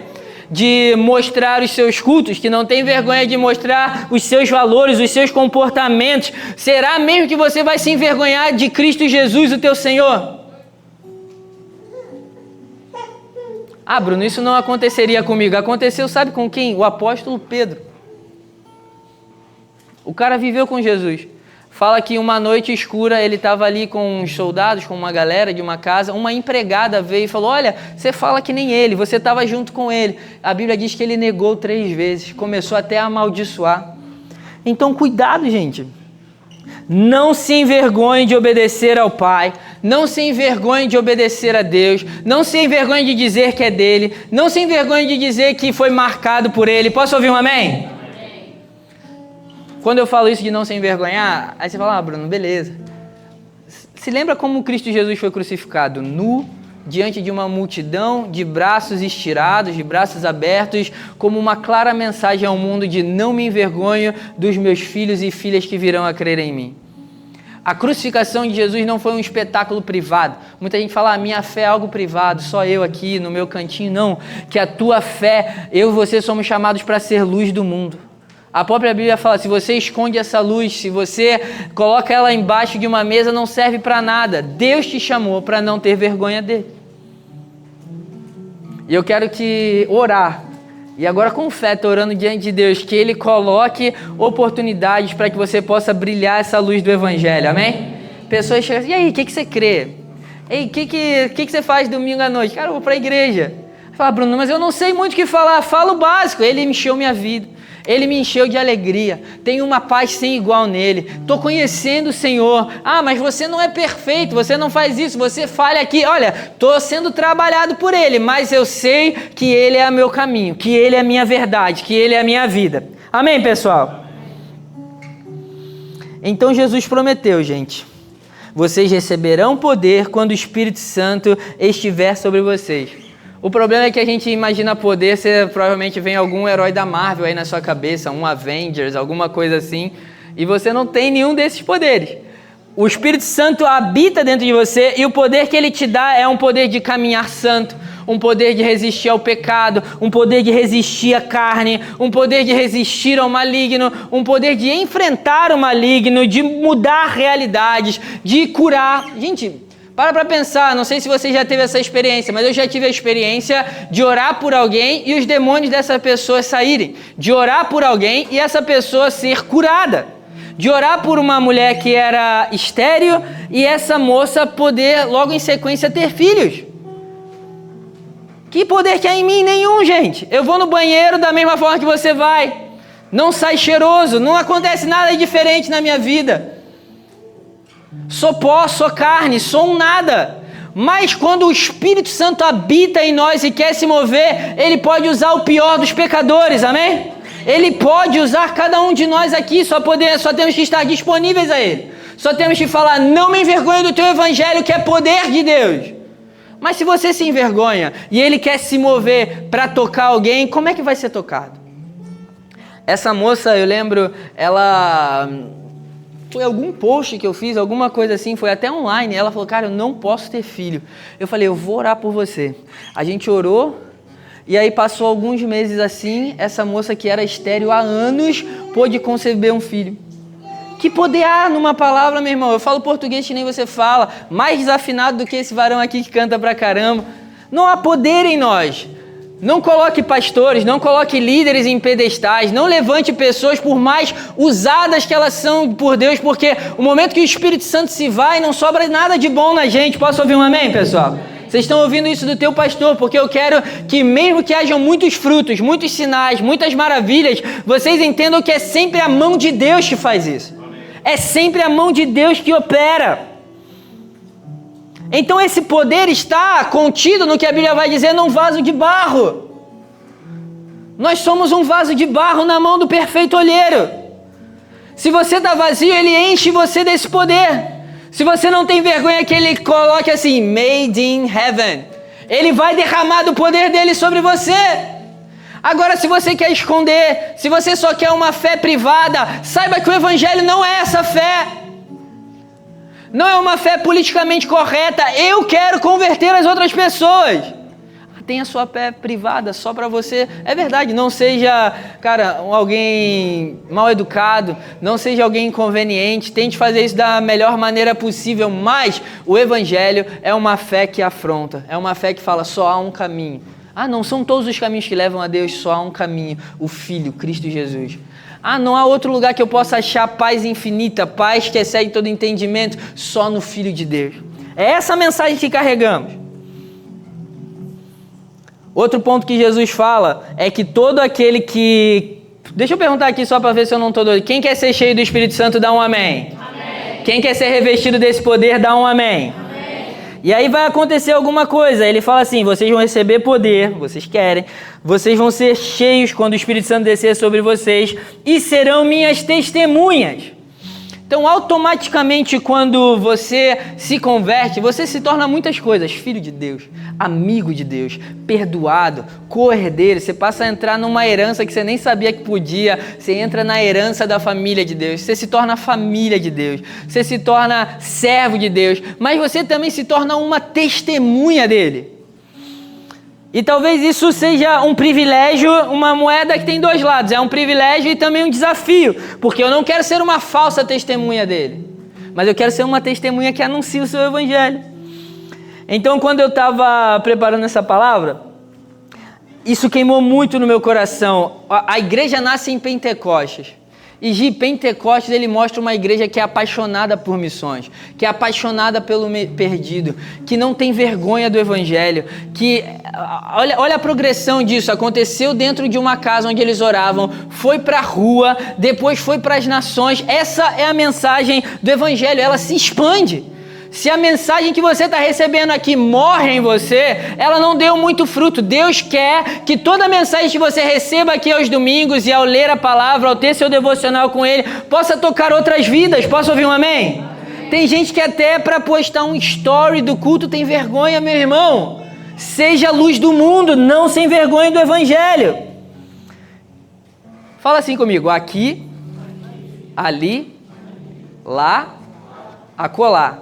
de mostrar os seus cultos, que não tem vergonha de mostrar os seus valores, os seus comportamentos. Será mesmo que você vai se envergonhar de Cristo Jesus, o teu Senhor? Ah, Bruno, isso não aconteceria comigo. Aconteceu, sabe com quem? O apóstolo Pedro. O cara viveu com Jesus. Fala que uma noite escura ele estava ali com uns soldados, com uma galera de uma casa. Uma empregada veio e falou, olha, você fala que nem ele, você estava junto com ele. A Bíblia diz que ele negou 3 vezes. Começou até a amaldiçoar. Então, cuidado, gente. Não se envergonhe de obedecer ao Pai, não se envergonhe de obedecer a Deus, não se envergonhe de dizer que é dele, não se envergonhe de dizer que foi marcado por ele. Posso ouvir um amém? Amém. Quando eu falo isso de não se envergonhar, aí você fala, Bruno, beleza. Se lembra como Cristo Jesus foi crucificado? Nu, diante de uma multidão, de braços estirados, de braços abertos, como uma clara mensagem ao mundo de não me envergonho dos meus filhos e filhas que virão a crer em mim. A crucificação de Jesus não foi um espetáculo privado. Muita gente fala, minha fé é algo privado, só eu aqui no meu cantinho. Não, que a tua fé, eu e você somos chamados para ser luz do mundo. A própria Bíblia fala, se você esconde essa luz, se você coloca ela embaixo de uma mesa, não serve para nada. Deus te chamou para não ter vergonha dele. E eu quero te orar, e agora com fé, estou orando diante de Deus, que Ele coloque oportunidades para que você possa brilhar essa luz do Evangelho, amém? Pessoas chegam assim, e aí, o que você crê? Ei, o que você faz domingo à noite? Cara, eu vou para a igreja. Fala, Bruno, mas eu não sei muito o que falar, fala o básico. Ele encheu minha vida. Ele me encheu de alegria, tenho uma paz sem igual nele, estou conhecendo o Senhor. Ah, mas você não é perfeito, você não faz isso, você falha aqui. Olha, estou sendo trabalhado por Ele, mas eu sei que Ele é o meu caminho, que Ele é a minha verdade, que Ele é a minha vida. Amém, pessoal? Então Jesus prometeu, gente, vocês receberão poder quando o Espírito Santo estiver sobre vocês. O problema é que a gente imagina poder, você provavelmente vem algum herói da Marvel aí na sua cabeça, um Avengers, alguma coisa assim, e você não tem nenhum desses poderes. O Espírito Santo habita dentro de você e o poder que ele te dá é um poder de caminhar santo, um poder de resistir ao pecado, um poder de resistir à carne, um poder de resistir ao maligno, um poder de enfrentar o maligno, de mudar realidades, de curar. Gente, para pensar, não sei se você já teve essa experiência, mas eu já tive a experiência de orar por alguém e os demônios dessa pessoa saírem. De orar por alguém e essa pessoa ser curada. De orar por uma mulher que era estéril e essa moça poder logo em sequência ter filhos. Que poder que há em mim? Nenhum, gente. Eu vou no banheiro da mesma forma que você vai. Não sai cheiroso, não acontece nada diferente na minha vida. Sou pó, sou carne, sou um nada. Mas quando o Espírito Santo habita em nós e quer se mover, Ele pode usar o pior dos pecadores, amém? Ele pode usar cada um de nós aqui, só temos que estar disponíveis a Ele. Só temos que falar, não me envergonhe do teu evangelho, que é poder de Deus. Mas se você se envergonha e Ele quer se mover para tocar alguém, como é que vai ser tocado? Essa moça, eu lembro, ela... Foi algum post que eu fiz, alguma coisa assim, foi até online. Ela falou, cara, eu não posso ter filho. Eu falei, eu vou orar por você. A gente orou, e aí passou alguns meses assim, essa moça que era estéril há anos, pôde conceber um filho. Que poder há numa palavra, meu irmão? Eu falo português que nem você fala, mais desafinado do que esse varão aqui que canta pra caramba. Não há poder em nós. Não coloque pastores, não coloque líderes em pedestais, não levante pessoas por mais usadas que elas são por Deus, porque o momento que o Espírito Santo se vai, não sobra nada de bom na gente. Posso ouvir um amém, pessoal? Vocês estão ouvindo isso do teu pastor, porque eu quero que mesmo que hajam muitos frutos, muitos sinais, muitas maravilhas, vocês entendam que é sempre a mão de Deus que faz isso. É sempre a mão de Deus que opera. Então esse poder está contido no que a Bíblia vai dizer num vaso de barro. Nós somos um vaso de barro na mão do perfeito olheiro. Se você está vazio, Ele enche você desse poder. Se você não tem vergonha que Ele coloque assim, made in heaven, Ele vai derramar do poder dele sobre você. Agora, se você quer esconder, se você só quer uma fé privada, saiba que o Evangelho não é essa fé. Não é uma fé politicamente correta. Eu quero converter as outras pessoas. Tenha sua fé privada só para você. É verdade, não seja, cara, alguém mal educado, não seja alguém inconveniente. Tente fazer isso da melhor maneira possível. Mas o Evangelho é uma fé que afronta. É uma fé que fala, só há um caminho. Ah, não são todos os caminhos que levam a Deus, só há um caminho. O Filho, Cristo Jesus. Ah, não há outro lugar que eu possa achar paz infinita, paz que excede todo entendimento, só no Filho de Deus. É essa a mensagem que carregamos. Outro ponto que Jesus fala é que todo aquele que... Deixa eu perguntar aqui só para ver se eu não estou doido. Quem quer ser cheio do Espírito Santo, dá um amém. Amém. Quem quer ser revestido desse poder, dá um amém. E aí vai acontecer alguma coisa. Ele fala assim, vocês vão receber poder, vocês querem. Vocês vão ser cheios quando o Espírito Santo descer sobre vocês e serão minhas testemunhas. Então, automaticamente, quando você se converte, você se torna muitas coisas. Filho de Deus, amigo de Deus, perdoado, co-herdeiro. Você passa a entrar numa herança que você nem sabia que podia. Você entra na herança da família de Deus. Você se torna família de Deus. Você se torna servo de Deus. Mas você também se torna uma testemunha dele. E talvez isso seja um privilégio, uma moeda que tem dois lados. É um privilégio e também um desafio. Porque eu não quero ser uma falsa testemunha dele. Mas eu quero ser uma testemunha que anuncia o seu evangelho. Então, quando eu estava preparando essa palavra, isso queimou muito no meu coração. A igreja nasce em Pentecostes. E Pentecostes, ele mostra uma igreja que é apaixonada por missões, que é apaixonada pelo perdido, que não tem vergonha do evangelho, que, olha a progressão disso, aconteceu dentro de uma casa onde eles oravam, foi para a rua, depois foi para as nações. Essa é a mensagem do evangelho, ela se expande. Se a mensagem que você está recebendo aqui morre em você, ela não deu muito fruto. Deus quer que toda mensagem que você receba aqui aos domingos e ao ler a palavra, ao ter seu devocional com Ele, possa tocar outras vidas. Posso ouvir um amém? Tem gente que até para postar um story do culto tem vergonha, meu irmão. Seja a luz do mundo, não sem vergonha do evangelho. Fala assim comigo: aqui, ali, lá, acolá.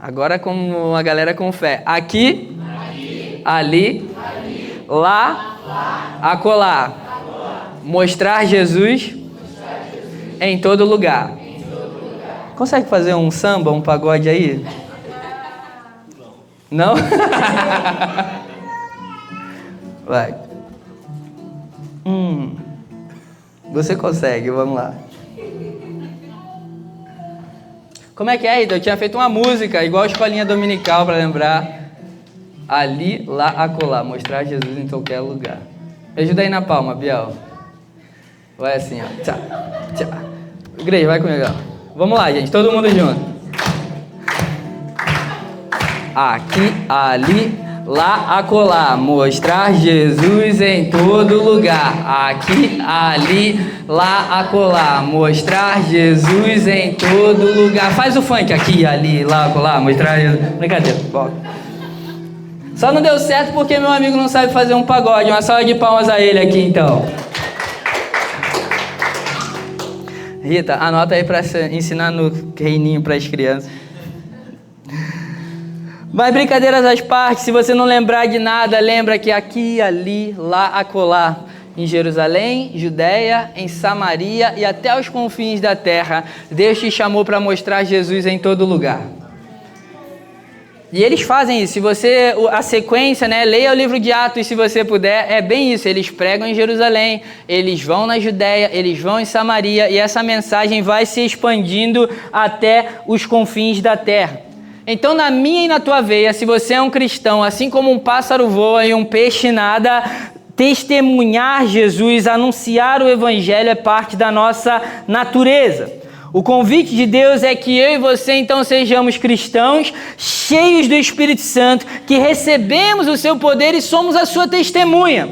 Agora como uma galera com fé. Aqui, ali, lá, acolá. Mostrar Jesus em todo lugar. Consegue fazer um samba, um pagode aí? Não? Vai. Você consegue, vamos lá. Como é que é, Rita? Eu tinha feito uma música, igual a escolinha dominical, para lembrar. Ali, lá, acolá. Mostrar Jesus em qualquer lugar. Me ajuda aí na palma, Biel. Vai assim, ó. Tchau, tchau. Igreja, vai comigo, ó. Vamos lá, gente. Todo mundo junto. Aqui, ali, lá, acolá. Mostrar Jesus em todo lugar. Aqui, ali, lá, acolá. Mostrar Jesus em todo lugar. Faz o funk. Aqui, ali, lá, acolá. Mostrar Jesus. Brincadeira. Volta. Só não deu certo porque meu amigo não sabe fazer um pagode. Uma salva de palmas a ele aqui, então. Rita, anota aí para ensinar no reininho para as crianças. Mas brincadeiras às partes, se você não lembrar de nada, lembra que aqui, ali, lá, acolá, em Jerusalém, Judéia, em Samaria e até os confins da terra, Deus te chamou para mostrar Jesus em todo lugar. E eles fazem isso. Se você, a sequência, né, leia o livro de Atos, se você puder, é bem isso. Eles pregam em Jerusalém, eles vão na Judéia, eles vão em Samaria e essa mensagem vai se expandindo até os confins da terra. Então, na minha e na tua veia, se você é um cristão, assim como um pássaro voa e um peixe nada, testemunhar Jesus, anunciar o evangelho é parte da nossa natureza. O convite de Deus é que eu e você, então, sejamos cristãos, cheios do Espírito Santo, que recebemos o seu poder e somos a sua testemunha.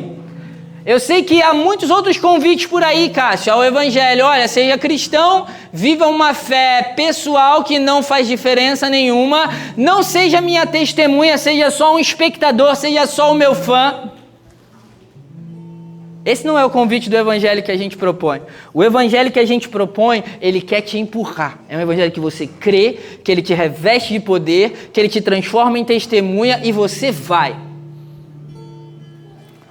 Eu sei que há muitos outros convites por aí, Cássio, ao evangelho. Olha, seja cristão, viva uma fé pessoal que não faz diferença nenhuma, não seja minha testemunha, seja só um espectador, seja só o meu fã. Esse não é o convite do evangelho que a gente propõe. O evangelho que a gente propõe, ele quer te empurrar. É um evangelho que você crê, que ele te reveste de poder, que ele te transforma em testemunha e você vai.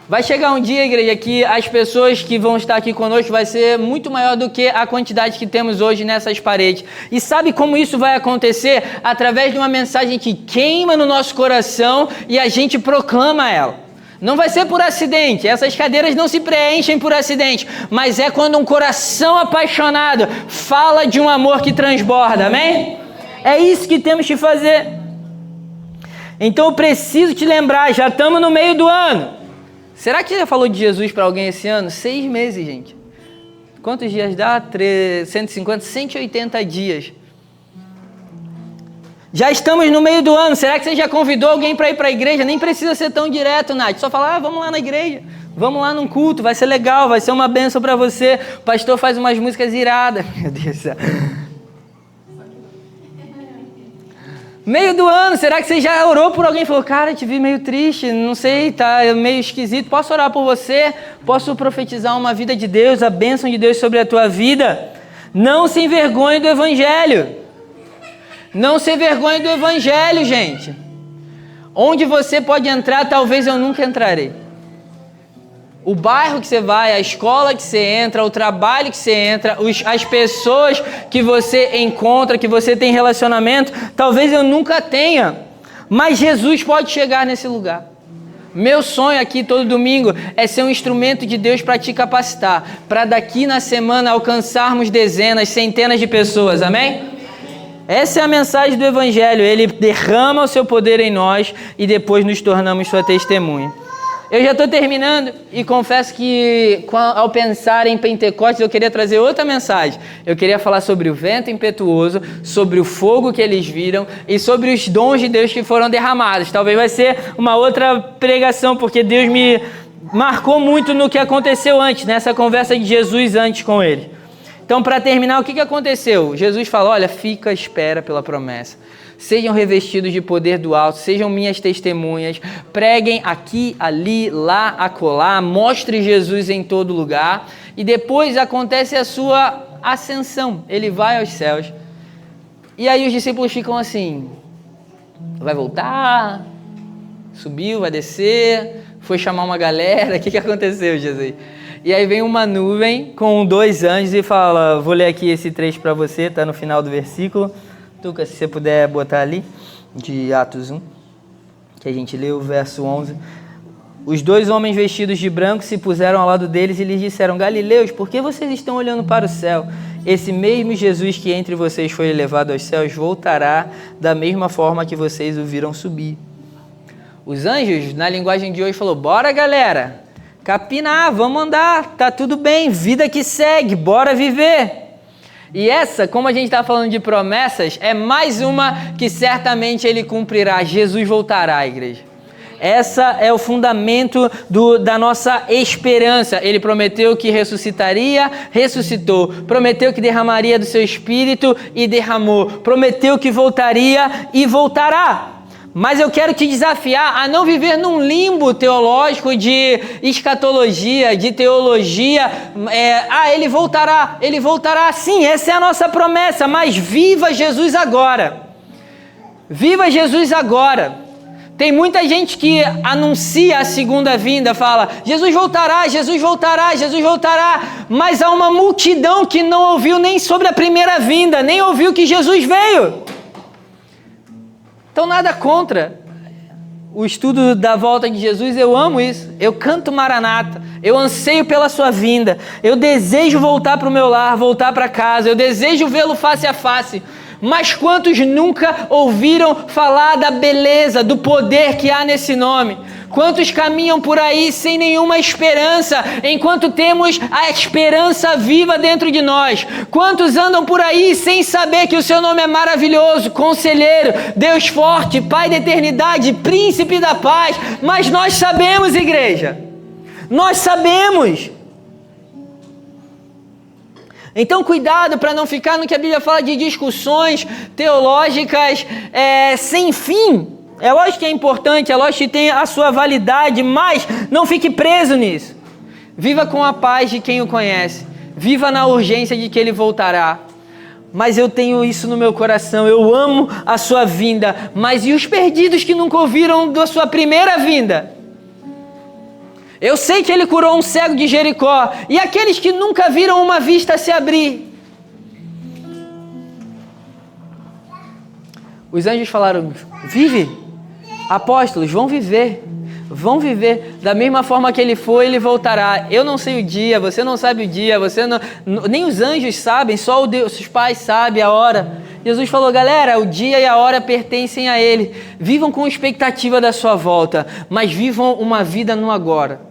Vai chegar um dia, igreja, que as pessoas que vão estar aqui conosco vai ser muito maior do que a quantidade que temos hoje nessas paredes. E sabe como isso vai acontecer? Através de uma mensagem que queima no nosso coração e a gente proclama ela. Não vai ser por acidente, essas cadeiras não se preenchem por acidente, mas é quando um coração apaixonado fala de um amor que transborda, amém? É isso que temos que fazer. Então eu preciso te lembrar, já estamos no meio do ano. Será que já falou de Jesus para alguém esse ano? 6 meses, gente. Quantos dias dá? 150, 180 dias. Já estamos no meio do ano. Será que você já convidou alguém para ir para a igreja? Nem precisa ser tão direto, Nath. Só falar, vamos lá na igreja. Vamos lá num culto. Vai ser legal, vai ser uma bênção para você. O pastor faz umas músicas iradas. Meu Deus do céu. Meio do ano, será que você já orou por alguém? Falou, cara, te vi meio triste, não sei, tá meio esquisito. Posso orar por você? Posso profetizar uma vida de Deus, a bênção de Deus sobre a tua vida? Não se envergonhe do Evangelho. Não se envergonhe do Evangelho, gente. Onde você pode entrar, talvez eu nunca entrarei. O bairro que você vai, a escola que você entra, o trabalho que você entra, as pessoas que você encontra, que você tem relacionamento, talvez eu nunca tenha, mas Jesus pode chegar nesse lugar. Meu sonho aqui todo domingo é ser um instrumento de Deus para te capacitar, para daqui na semana alcançarmos dezenas, centenas de pessoas, amém? Essa é a mensagem do Evangelho, ele derrama o seu poder em nós e depois nos tornamos sua testemunha. Eu já estou terminando e confesso que ao pensar em Pentecostes eu queria trazer outra mensagem. Eu queria falar sobre o vento impetuoso, sobre o fogo que eles viram e sobre os dons de Deus que foram derramados. Talvez vai ser uma outra pregação, porque Deus me marcou muito no que aconteceu antes, nessa conversa de Jesus antes com ele. Então, para terminar, o que aconteceu? Jesus falou, olha, fica à espera pela promessa. Sejam revestidos de poder do alto, sejam minhas testemunhas, preguem aqui, ali, lá, acolá, mostre Jesus em todo lugar e depois acontece a sua ascensão, ele vai aos céus. E aí os discípulos ficam assim, vai voltar, subiu, vai descer, foi chamar uma galera, o que aconteceu, Jesus? E aí vem uma nuvem com 2 anjos e fala, vou ler aqui esse trecho para você, está no final do versículo. Tuca, se você puder botar ali, de Atos 1, que a gente leu o verso 11. Os 2 homens vestidos de branco se puseram ao lado deles e lhes disseram, Galileus, por que vocês estão olhando para o céu? Esse mesmo Jesus que entre vocês foi elevado aos céus voltará da mesma forma que vocês o viram subir. Os anjos, na linguagem de hoje, falou, bora galera, capinar, vamos andar, tá tudo bem, vida que segue, bora viver. E essa, como a gente está falando de promessas, é mais uma que certamente ele cumprirá. Jesus voltará, igreja. Essa é o fundamento da nossa esperança. Ele prometeu que ressuscitaria, ressuscitou. Prometeu que derramaria do seu espírito e derramou. Prometeu que voltaria e voltará. Mas eu quero te desafiar a não viver num limbo teológico de escatologia, de teologia. Ele voltará. Sim, essa é a nossa promessa, mas viva Jesus agora. Viva Jesus agora. Tem muita gente que anuncia a segunda vinda, fala, Jesus voltará, Jesus voltará, Jesus voltará. Mas há uma multidão que não ouviu nem sobre a primeira vinda, nem ouviu que Jesus veio. Então nada contra o estudo da volta de Jesus, eu amo isso, eu canto Maranata, eu anseio pela sua vinda, eu desejo voltar para o meu lar, voltar para casa, eu desejo vê-lo face a face, mas quantos nunca ouviram falar da beleza, do poder que há nesse nome? Quantos caminham por aí sem nenhuma esperança, enquanto temos a esperança viva dentro de nós? Quantos andam por aí sem saber que o seu nome é maravilhoso, Conselheiro, Deus forte, Pai da eternidade, Príncipe da paz? Mas nós sabemos, igreja, nós sabemos. Então cuidado para não ficar no que a Bíblia fala de discussões teológicas sem fim. É lógico que é importante, é lógico que tem a sua validade, mas não fique preso nisso. Viva com a paz de quem o conhece. Viva na urgência de que ele voltará. Mas eu tenho isso no meu coração, eu amo a sua vinda. Mas e os perdidos que nunca ouviram da sua primeira vinda? Eu sei que ele curou um cego de Jericó. E aqueles que nunca viram uma vista se abrir? Os anjos falaram, vive. Apóstolos, vão viver da mesma forma que ele foi, ele voltará. Eu não sei o dia, você não sabe o dia, nem os anjos sabem, só os pais sabem a hora. Jesus falou, galera, o dia e a hora pertencem a ele. Vivam com expectativa da sua volta, mas vivam uma vida no agora.